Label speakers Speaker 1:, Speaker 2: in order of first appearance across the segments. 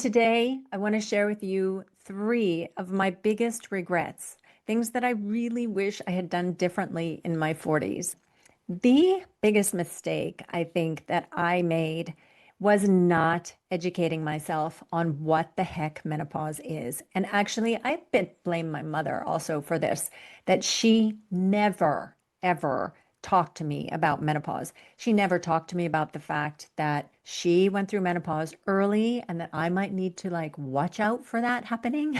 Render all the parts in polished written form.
Speaker 1: Today, I want to share with you three of my biggest regrets, things that I really wish I had done differently in my 40s. The biggest mistake I think that I made was not educating myself on what the heck menopause is. And actually, I blame my mother also for this, that she never, ever talked to me about menopause. She never talked to me about the fact that she went through menopause early and that I might need to like watch out for that happening.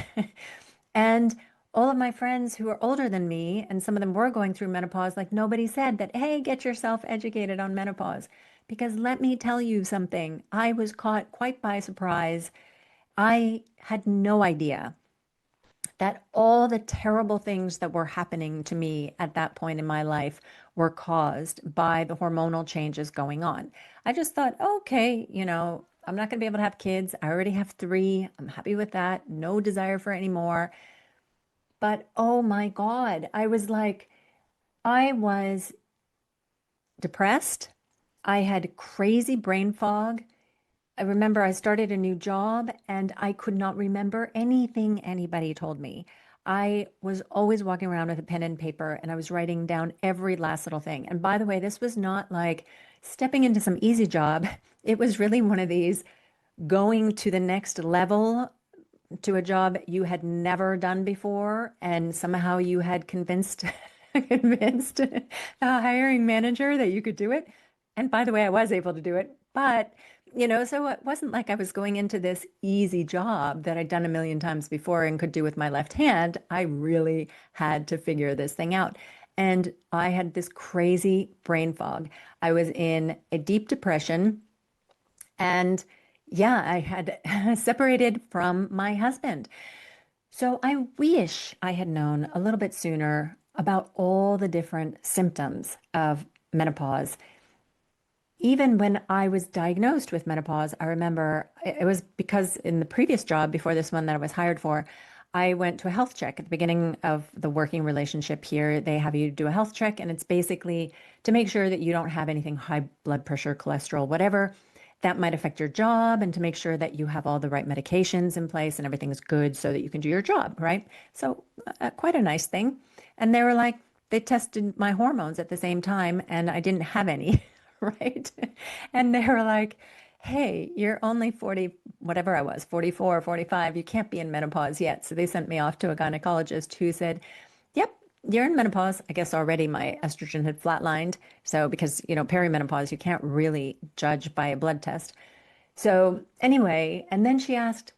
Speaker 1: And all of my friends who are older than me, and some of them were going through menopause, like nobody said that, hey, get yourself educated on menopause. Because let me tell you something, I was caught quite by surprise. I had no idea that all the terrible things that were happening to me at that point in my life were caused by the hormonal changes going on. I just thought, okay, I'm not going to be able to have kids. I already have three. I'm happy with that. No desire for any more. But oh my God, I was depressed. I had crazy brain fog. I remember I started a new job and I could not remember anything anybody told me. I was always walking around with a pen and paper and I was writing down every last little thing. And by the way, this was not like stepping into some easy job. It was really one of these going to the next level to a job you had never done before, and somehow you had convinced a hiring manager that you could do it. And by the way, I was able to do it, but so it wasn't like I was going into this easy job that I'd done a million times before and could do with my left hand. I really had to figure this thing out. And I had this crazy brain fog. I was in a deep depression and yeah, I had separated from my husband. So I wish I had known a little bit sooner about all the different symptoms of menopause. Even when I was diagnosed with menopause, I remember it was because in the previous job before this one that I was hired for, I went to a health check at the beginning of the working relationship here. They have you do a health check, and it's basically to make sure that you don't have anything high blood pressure, cholesterol, whatever that might affect your job, and to make sure that you have all the right medications in place and everything is good so that you can do your job, right? So, quite a nice thing. And they were like, they tested my hormones at the same time, and I didn't have any, right? And they were like, hey, you're only 40, whatever I was, 44, 45. You can't be in menopause yet. So they sent me off to a gynecologist who said, yep, you're in menopause. I guess already my estrogen had flatlined. So because, perimenopause, you can't really judge by a blood test. So anyway, and then she asked,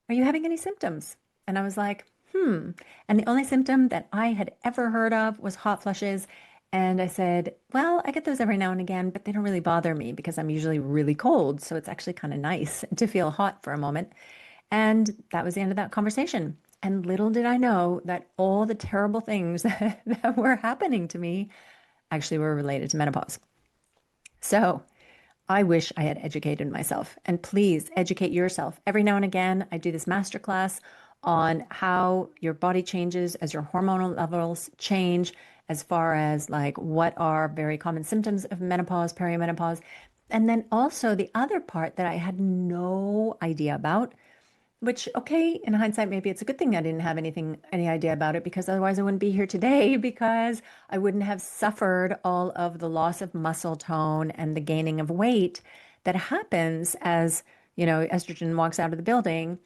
Speaker 1: are you having any symptoms? And I was like, hmm. And the only symptom that I had ever heard of was hot flushes. And I said, well, I get those every now and again, but they don't really bother me because I'm usually really cold. So it's actually kind of nice to feel hot for a moment. And that was the end of that conversation. And little did I know that all the terrible things that were happening to me actually were related to menopause. So I wish I had educated myself. And please educate yourself. Every now and again, I do this masterclass on how your body changes as your hormonal levels change, as far as like what are very common symptoms of menopause, perimenopause. And then also the other part that I had no idea about, which, okay, in hindsight, maybe it's a good thing I didn't have any idea about it, because otherwise I wouldn't be here today, because I wouldn't have suffered all of the loss of muscle tone and the gaining of weight that happens as, estrogen walks out of the building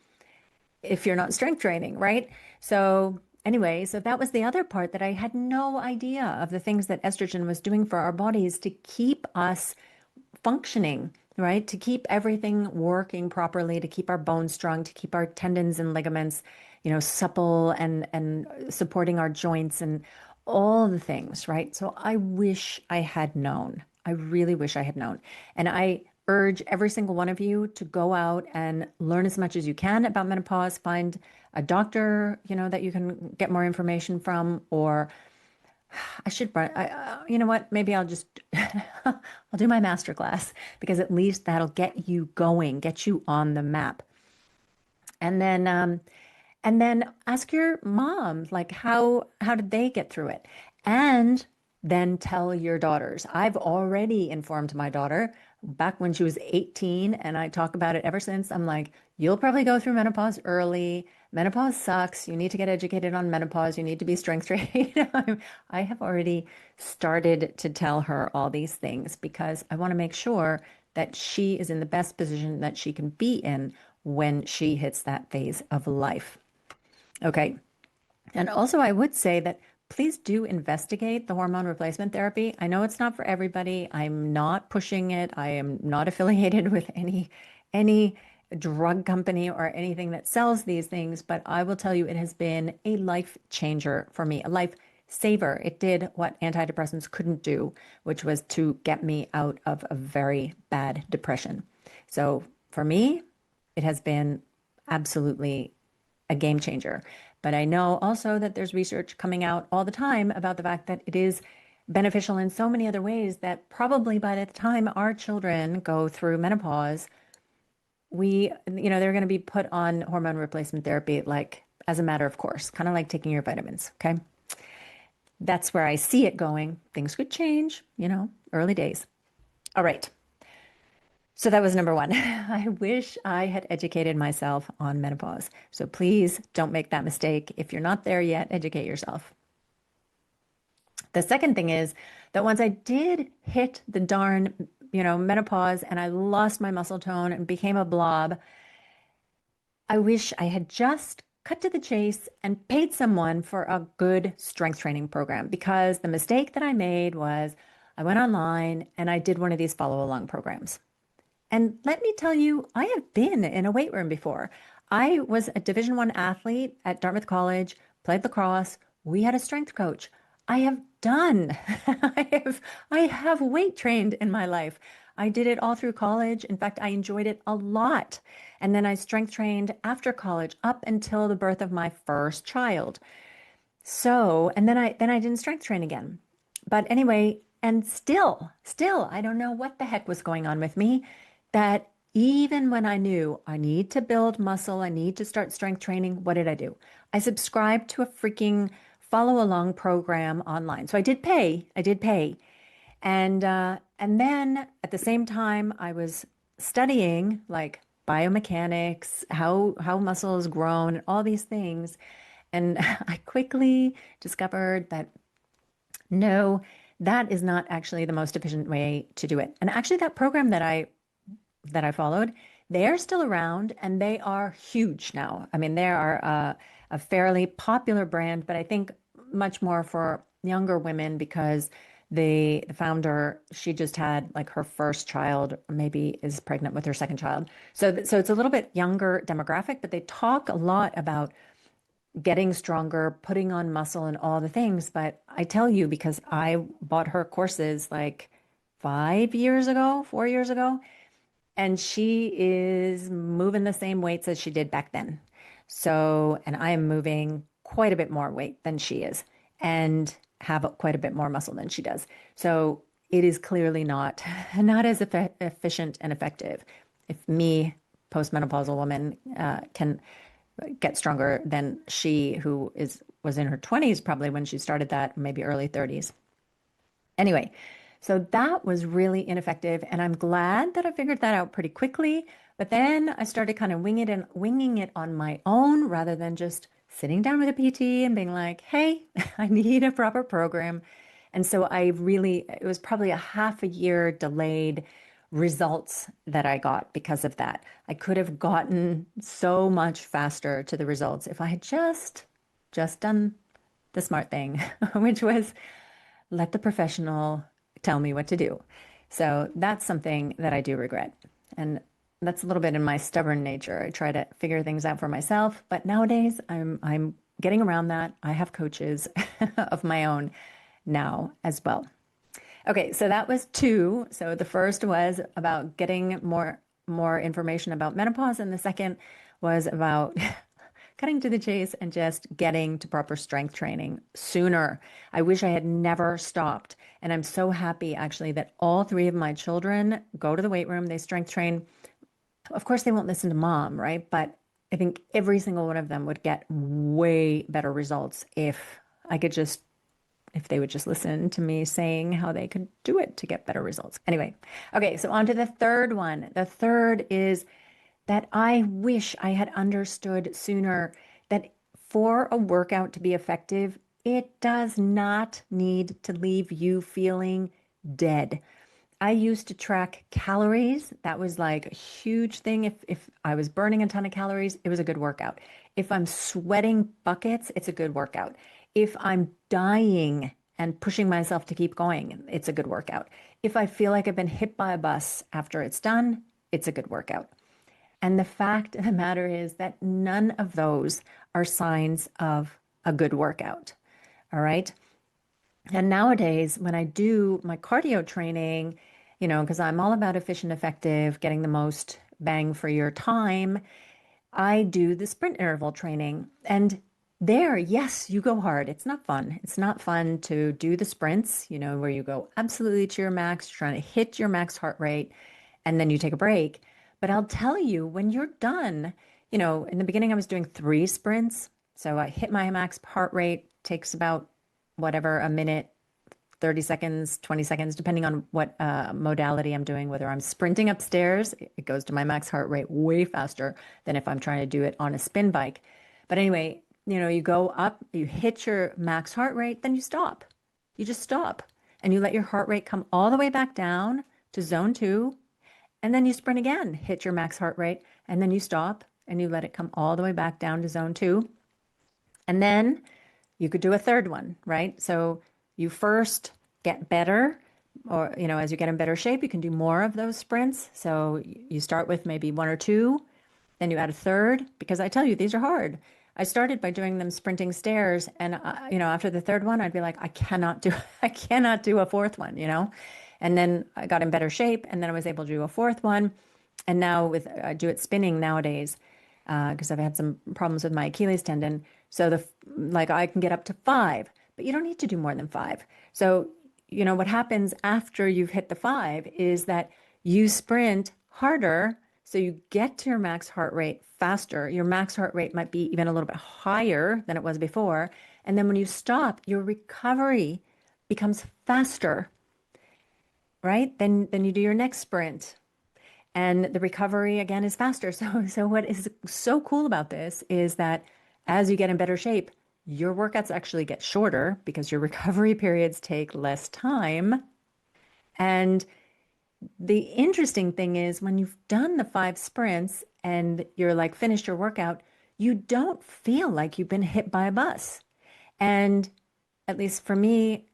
Speaker 1: if you're not strength training, right? So anyway, so that was the other part, that I had no idea of the things that estrogen was doing for our bodies to keep us functioning, right? To keep everything working properly, to keep our bones strong, to keep our tendons and ligaments, supple and supporting our joints and all the things, right? So I wish I had known. I really wish I had known. And I urge every single one of you to go out and learn as much as you can about menopause, find a doctor, that you can get more information from, or I should, you know what? Maybe I'll just, I'll do my master class, because at least that'll get you going, get you on the map. And then ask your mom, like, how did they get through it? And then tell your daughters. I've already informed my daughter back when she was 18, and I talk about it ever since. I'm like, You'll probably go through menopause early. Menopause sucks. You need to get educated on menopause. You need to be strength trained. I have already started to tell her all these things because I want to make sure that she is in the best position that she can be in when she hits that phase of life. Okay. And also, I would say that please do investigate the hormone replacement therapy. I know it's not for everybody. I'm not pushing it. I am not affiliated with any drug company or anything that sells these things, but I will tell you it has been a life changer for me, a life saver. It did what antidepressants couldn't do, which was to get me out of a very bad depression. So for me, it has been absolutely a game changer. But I know also that there's research coming out all the time about the fact that it is beneficial in so many other ways that probably by the time our children go through menopause, they're going to be put on hormone replacement therapy like as a matter of course, kind of like taking your vitamins. Okay. That's where I see it going. Things could change, early days. All right. So that was number one. I wish I had educated myself on menopause. So please don't make that mistake. If you're not there yet, educate yourself. The second thing is that once I did hit the darn, menopause and I lost my muscle tone and became a blob, I wish I had just cut to the chase and paid someone for a good strength training program because the mistake that I made was I went online and I did one of these follow along programs. And let me tell you, I have been in a weight room before. I was a Division One athlete at Dartmouth College, played lacrosse. We had a strength coach. I have done. I have weight trained in my life. I did it all through college. In fact, I enjoyed it a lot. And then I strength trained after college up until the birth of my first child. So, and then I didn't strength train again. But anyway, and still, I don't know what the heck was going on with me that even when I knew I need to build muscle, I need to start strength training, what did I do? I subscribed to a freaking follow along program online. So I did pay. And then at the same time I was studying like biomechanics, how muscle is grown, and all these things. And I quickly discovered that no, that is not actually the most efficient way to do it. And actually, that program that I followed, they are still around and they are huge now. I mean, they are a fairly popular brand, but I think much more for younger women because the founder, she just had like her first child, or maybe is pregnant with her second child. So it's a little bit younger demographic, but they talk a lot about getting stronger, putting on muscle and all the things. But I tell you, because I bought her courses like 5 years ago, 4 years ago, and she is moving the same weights as she did back then. So, and I am moving quite a bit more weight than she is and have quite a bit more muscle than she does. So it is clearly not as efficient and effective. If me, postmenopausal woman, can get stronger than she, who was in her 20s probably when she started that, maybe early 30s. Anyway, so that was really ineffective, and I'm glad that I figured that out pretty quickly. But then I started kind of winging it on my own rather than just sitting down with a PT and being like, "Hey, I need a proper program." And so it was probably a half a year delayed results that I got because of that. I could have gotten so much faster to the results if I had just done the smart thing, which was let the professional tell me what to do. So that's something that I do regret. And that's a little bit in my stubborn nature. I try to figure things out for myself, but nowadays I'm getting around that. I have coaches of my own now as well. Okay, so that was two. So the first was about getting more information about menopause, and the second was about cutting to the chase and just getting to proper strength training sooner. I wish I had never stopped. And I'm so happy actually that all three of my children go to the weight room, they strength train. Of course, they won't listen to mom, right? But I think every single one of them would get way better results if they would just listen to me saying how they could do it to get better results. Anyway, okay, so on to the third one. The third is that I wish I had understood sooner, that for a workout to be effective, it does not need to leave you feeling dead. I used to track calories. That was like a huge thing. If I was burning a ton of calories, it was a good workout. If I'm sweating buckets, it's a good workout. If I'm dying and pushing myself to keep going, it's a good workout. If I feel like I've been hit by a bus after it's done, it's a good workout. And the fact of the matter is that none of those are signs of a good workout. All right. And nowadays, when I do my cardio training, because I'm all about efficient, effective, getting the most bang for your time, I do the sprint interval training. And there, yes, you go hard. It's not fun. It's not fun to do the sprints, where you go absolutely to your max, trying to hit your max heart rate, and then you take a break. But I'll tell you, when you're done, in the beginning, I was doing 3 sprints. So I hit my max heart rate, takes about whatever, a minute, 30 seconds, 20 seconds, depending on what modality I'm doing, whether I'm sprinting upstairs, it goes to my max heart rate way faster than if I'm trying to do it on a spin bike. But anyway, you go up, you hit your max heart rate, then you stop. You just stop and you let your heart rate come all the way back down to zone 2. And then you sprint again, hit your max heart rate, and then you stop and you let it come all the way back down to zone 2. And then you could do a third one, right? So you first get better, or, as you get in better shape, you can do more of those sprints. So you start with maybe 1 or 2, then you add a third, because I tell you, these are hard. I started by doing them sprinting stairs, and after the third one, I'd be like, I cannot do a fourth one, And then I got in better shape, and then I was able to do a fourth one. And now I do it spinning nowadays because I've had some problems with my Achilles tendon. So like I can get up to 5, but you don't need to do more than 5. So, what happens after you've hit the 5 is that you sprint harder. So you get to your max heart rate faster. Your max heart rate might be even a little bit higher than it was before. And then when you stop, your recovery becomes faster, right? Then you do your next sprint and the recovery again is faster. So what is so cool about this is that as you get in better shape, your workouts actually get shorter because your recovery periods take less time. And the interesting thing is when you've done the 5 sprints and you're like finished your workout, you don't feel like you've been hit by a bus. And at least for me,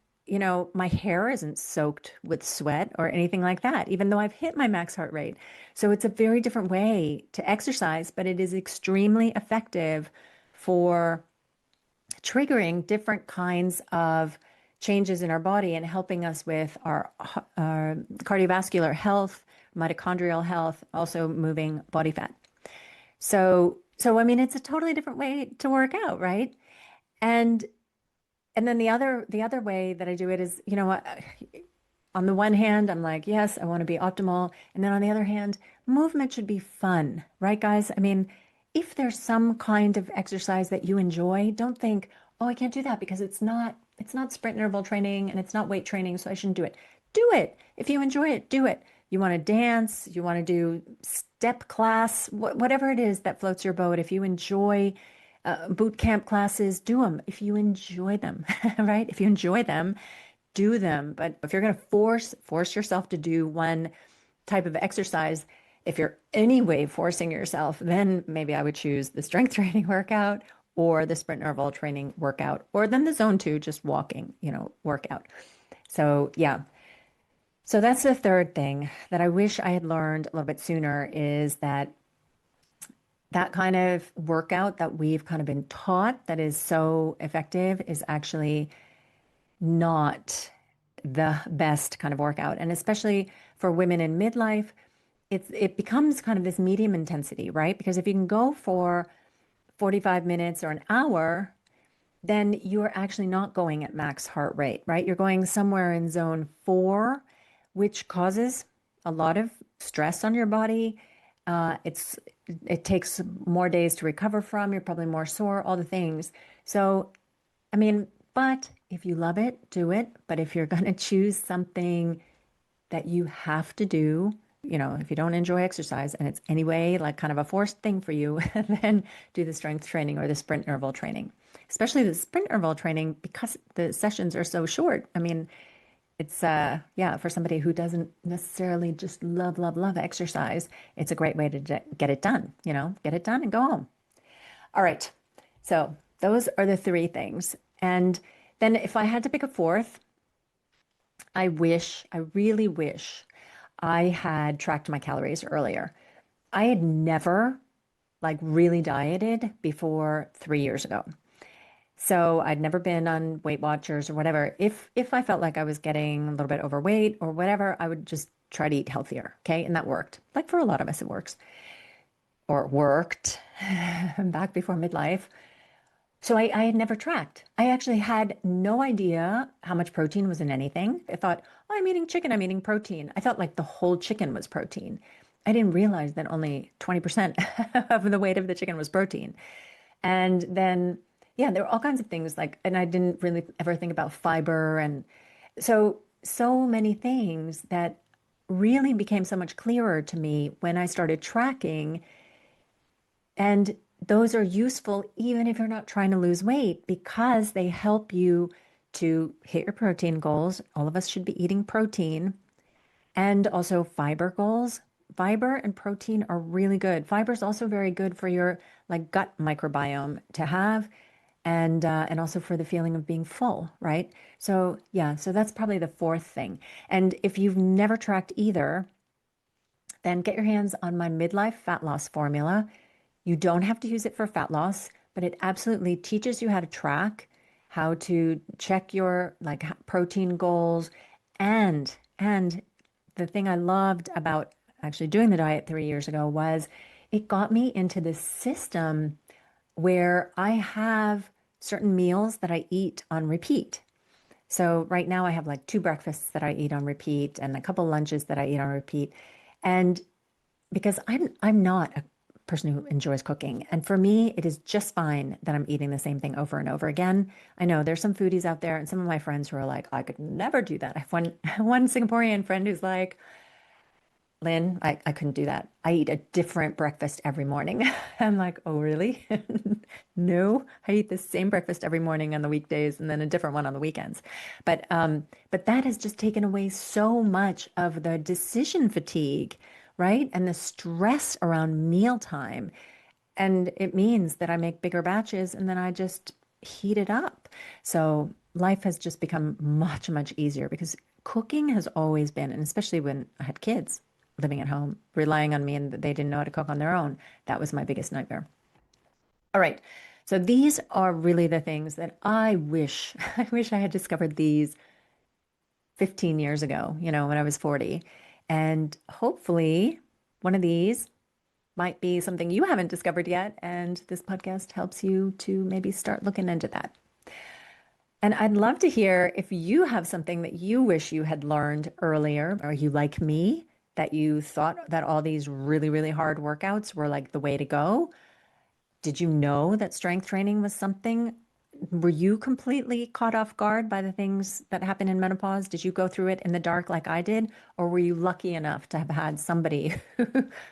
Speaker 1: my hair isn't soaked with sweat or anything like that, even though I've hit my max heart rate. So it's a very different way to exercise, but it is extremely effective for triggering different kinds of changes in our body and helping us with our cardiovascular health, mitochondrial health, also moving body fat. So I mean, it's a totally different way to work out, right? And and then the other way that I do it is, on the one hand, I'm like, yes, I want to be optimal. And then on the other hand, movement should be fun, right, guys? I mean, if there's some kind of exercise that you enjoy, don't think, oh, I can't do that because it's not sprint interval training and it's not weight training, so I shouldn't do it. Do it. If you enjoy it, do it. You want to dance, you want to do step class, whatever it is that floats your boat. If you enjoy boot camp classes, do them if you enjoy them, right? If you enjoy them, do them. But if you're going to force yourself to do one type of exercise, if you're anyway forcing yourself, then maybe I would choose the strength training workout or the sprint interval training workout, or then the zone 2, just walking, workout. So yeah. So that's the third thing that I wish I had learned a little bit sooner is that kind of workout that we've kind of been taught that is so effective is actually not the best kind of workout. And especially for women in midlife, it becomes kind of this medium intensity, right? Because if you can go for 45 minutes or an hour, then you're actually not going at max heart rate, right? You're going somewhere in zone 4, which causes a lot of stress on your body. It takes more days to recover from. You're probably more sore, all the things. So, I mean, but if you love it, do it. But if you're going to choose something that you have to do, if you don't enjoy exercise and it's anyway like kind of a forced thing for you, then do the strength training or the sprint interval training. Especially the sprint interval training because the sessions are so short. I mean, it's yeah, for somebody who doesn't necessarily just love exercise, it's a great way to get it done, get it done and go home. All right. So those are the three things. And then if I had to pick a fourth, I really wish I had tracked my calories earlier. I had never like really dieted before 3 years ago. So I'd never been on Weight Watchers or whatever. If I felt like I was getting a little bit overweight or whatever, I would just try to eat healthier. Okay. And that worked. Like for a lot of us, it works or worked back before midlife. So I had never tracked. I actually had no idea how much protein was in anything. I thought, oh, I'm eating chicken, I'm eating protein. I thought like the whole chicken was protein. I didn't realize that only 20% of the weight of the chicken was protein. And then, yeah, there were all kinds of things like, and I didn't really ever think about fiber. And so many things that really became so much clearer to me when I started tracking. And those are useful even if you're not trying to lose weight because they help you to hit your protein goals. All of us should be eating protein and also fiber goals. Fiber and protein are really good. Fiber is also very good for your like gut microbiome to have and also for the feeling of being full, right? So yeah, so that's probably the fourth thing. And if you've never tracked either, then get your hands on my midlife fat loss formula. You don't have to use it for fat loss, but it absolutely teaches you how to track, how to check your like protein goals, and the thing I loved about actually doing the diet 3 years ago was it got me into this system where I have certain meals that I eat on repeat. So right now I have like two breakfasts that I eat on repeat and a couple lunches that I eat on repeat. And because I'm not a person who enjoys cooking. And for me, it is just fine that I'm eating the same thing over and over again. I know there's some foodies out there and some of my friends who are like, I could never do that. I have one Singaporean friend who's like, Lynn, I couldn't do that. I eat a different breakfast every morning. I'm like, oh, really? No, I eat the same breakfast every morning on the weekdays and then a different one on the weekends. But that has just taken away so much of the decision fatigue, right? And the stress around mealtime. And it means that I make bigger batches and then I just heat it up. So life has just become much easier because cooking has always been, and especially when I had kids living at home, relying on me and they didn't know how to cook on their own. That was my biggest nightmare. All right. So these are really the things that I wish, I wish I had discovered these 15 years ago, when I was 40. And hopefully one of these might be something you haven't discovered yet. And this podcast helps you to maybe start looking into that. And I'd love to hear if you have something that you wish you had learned earlier, or you like me, that you thought that all these really hard workouts were like the way to go. Did you know that strength training was something? Were you completely caught off guard by the things that happen in menopause? Did you go through it in the dark like I did? Or were you lucky enough to have had somebody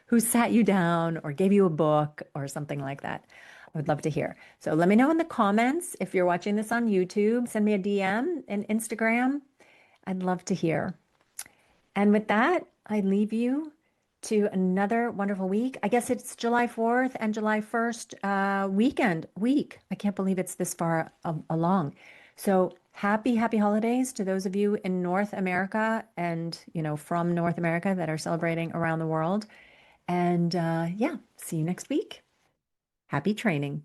Speaker 1: who sat you down or gave you a book or something like that? I would love to hear. So let me know in the comments if you're watching this on YouTube. Send me a DM and Instagram. I'd love to hear. And with that, I leave you to another wonderful week. I guess it's July 4th and July 1st week. I can't believe it's this far along. So happy holidays to those of you in North America and, from North America that are celebrating around the world. And yeah, see you next week. Happy training.